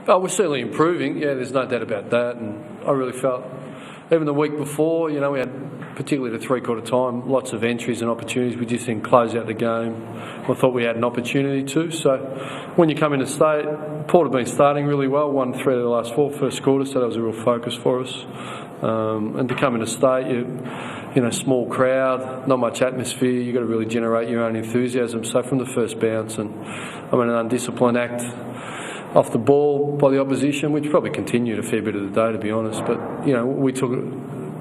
Oh, we're certainly improving. Yeah, there's no doubt about that. And I really felt, even the week before, we had, particularly the three-quarter time, lots of entries and opportunities. We just didn't close out the game. I thought we had an opportunity to. So when you come into state, Port have been starting really well, won 3 of the last 4 first quarter, so that was a real focus for us. And to come into state, small crowd, not much atmosphere, you've got to really generate your own enthusiasm. So from the first bounce, and an undisciplined act off the ball by the opposition, which probably continued a fair bit of the day, to be honest. But, we took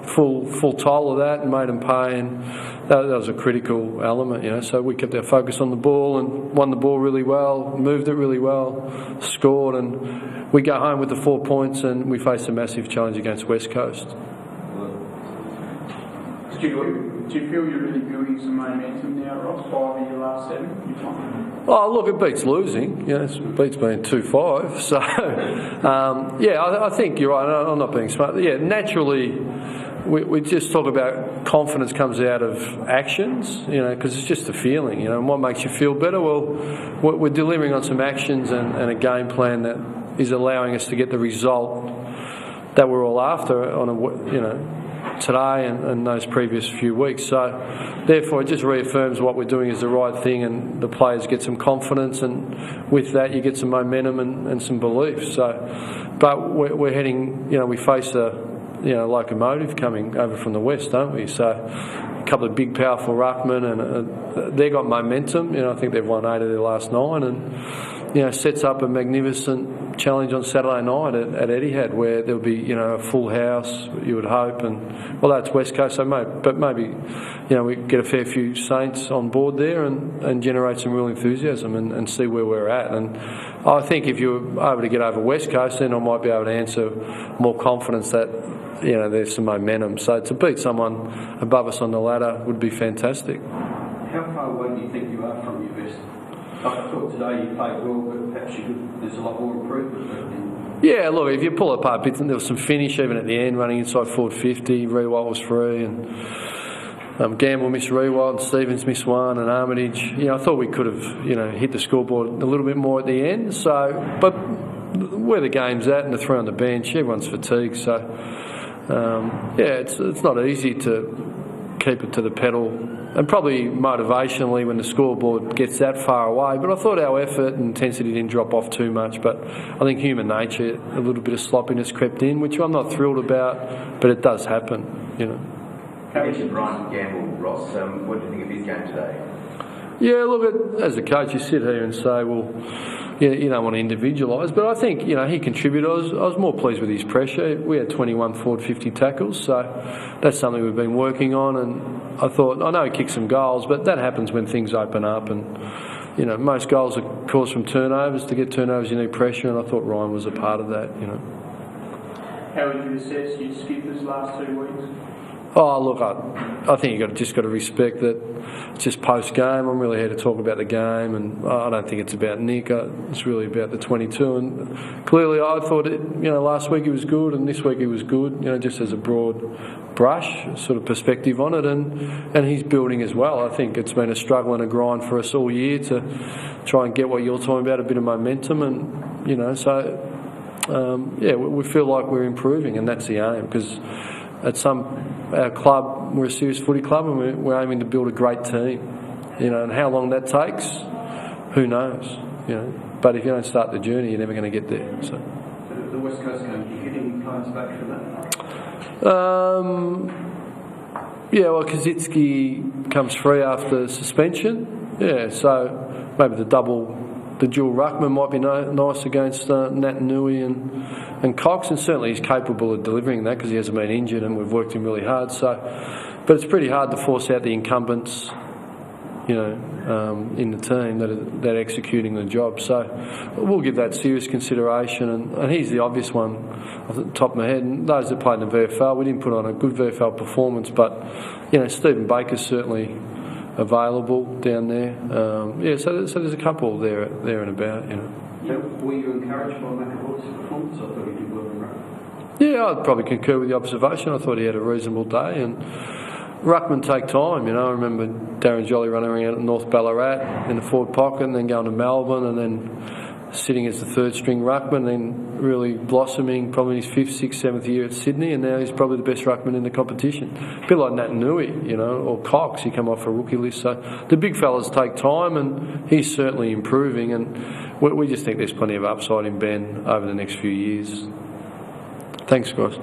full toll of that and made them pay, and that was a critical element, So we kept our focus on the ball and won the ball really well, moved it really well, scored, and we go home with the 4 points, and we face a massive challenge against West Coast. Do you feel you're really building some momentum now, Ross, 5 of your last 7? Oh, look, it beats losing. It beats being 2-5. So, I think you're right. I'm not being smart. Yeah, naturally, we just talk about confidence comes out of actions, because it's just a feeling, and what makes you feel better? Well, we're delivering on some actions and a game plan that is allowing us to get the result that we're all after on today and those previous few weeks. So therefore it just reaffirms what we're doing is the right thing, and the players get some confidence, and with that you get some momentum and some belief. So, but we're heading, we face a locomotive coming over from the west, don't we? So a couple of big powerful ruckmen, and they got momentum. I think they've won 8 of their last 9, and sets up a magnificent challenge on Saturday night at Etihad, where there'll be a full house, you would hope, and that's West Coast, so maybe we get a fair few Saints on board there and generate some real enthusiasm and see where we're at. And I think if you're able to get over West Coast, then I might be able to answer more confidence that there's some momentum. So to beat someone above us on the ladder would be fantastic. How far away do you think you are from your best? I thought today you played well, but perhaps there's a lot more improvement. Yeah, look, if you pull it apart bits, and there was some finish even at the end, running inside forward 50, Rewalt was free, and Gamble missed Rewalt, and Stevens missed one, and Armitage. I thought we could have, hit the scoreboard a little bit more at the end. So, but where the game's at and the 3 on the bench, everyone's fatigued. So, it's not easy to keep it to the pedal. And probably motivationally when the scoreboard gets that far away. But I thought our effort and intensity didn't drop off too much. But I think human nature, a little bit of sloppiness crept in, which I'm not thrilled about, but it does happen, How mentioned Brian Gamble, Ross. What do you think of his game today? Yeah, look, as a coach, you sit here and say, well, you don't want to individualise, but I think, he contributed. I was more pleased with his pressure. We had 21 forward 50 tackles, so that's something we've been working on, and I thought, I know he kicked some goals, but that happens when things open up, and, most goals are caused from turnovers. To get turnovers, you need pressure, and I thought Ryan was a part of that, How would you assess your skippers last 2 weeks? Oh, look, I think you've just got to respect that it's just post-game. I'm really here to talk about the game, and I don't think it's about Nick. It's really about the 22. And clearly I thought, last week he was good, and this week he was good, just as a broad brush sort of perspective on it. And he's building as well. I think it's been a struggle and a grind for us all year to try and get what you're talking about, a bit of momentum. And, we feel like we're improving, and that's the aim, because our club, we're a serious footy club, and we're aiming to build a great team. And how long that takes, who knows? But if you don't start the journey, you're never going to get there. So the West Coast game, do you get any clients back from that? Kazitsky comes free after suspension. Yeah, so maybe the dual ruckman might be nice against Nat Nui and Cox, and certainly he's capable of delivering that because he hasn't been injured and we've worked him really hard. So, but it's pretty hard to force out the incumbents, in the team that are executing the job. So we'll give that serious consideration, and he's the obvious one off the top of my head. And those that played in the VFL, we didn't put on a good VFL performance, but Stephen Baker's certainly available down there. So there's a couple there and about. Were you encouraged by McAvoy's performance? I thought he did well in ruck. Yeah, I'd probably concur with the observation. I thought he had a reasonable day, and ruckmen take time. I remember Darren Jolly running around at North Ballarat in the forward pocket, and then going to Melbourne, and then sitting as the third string ruckman, then really blossoming probably in his 5th, 6th, 7th year at Sydney, and now he's probably the best ruckman in the competition. A bit like Nat Nui, or Cox, he come off a rookie list. So the big fellas take time, and he's certainly improving, and we just think there's plenty of upside in Ben over the next few years. Thanks, guys.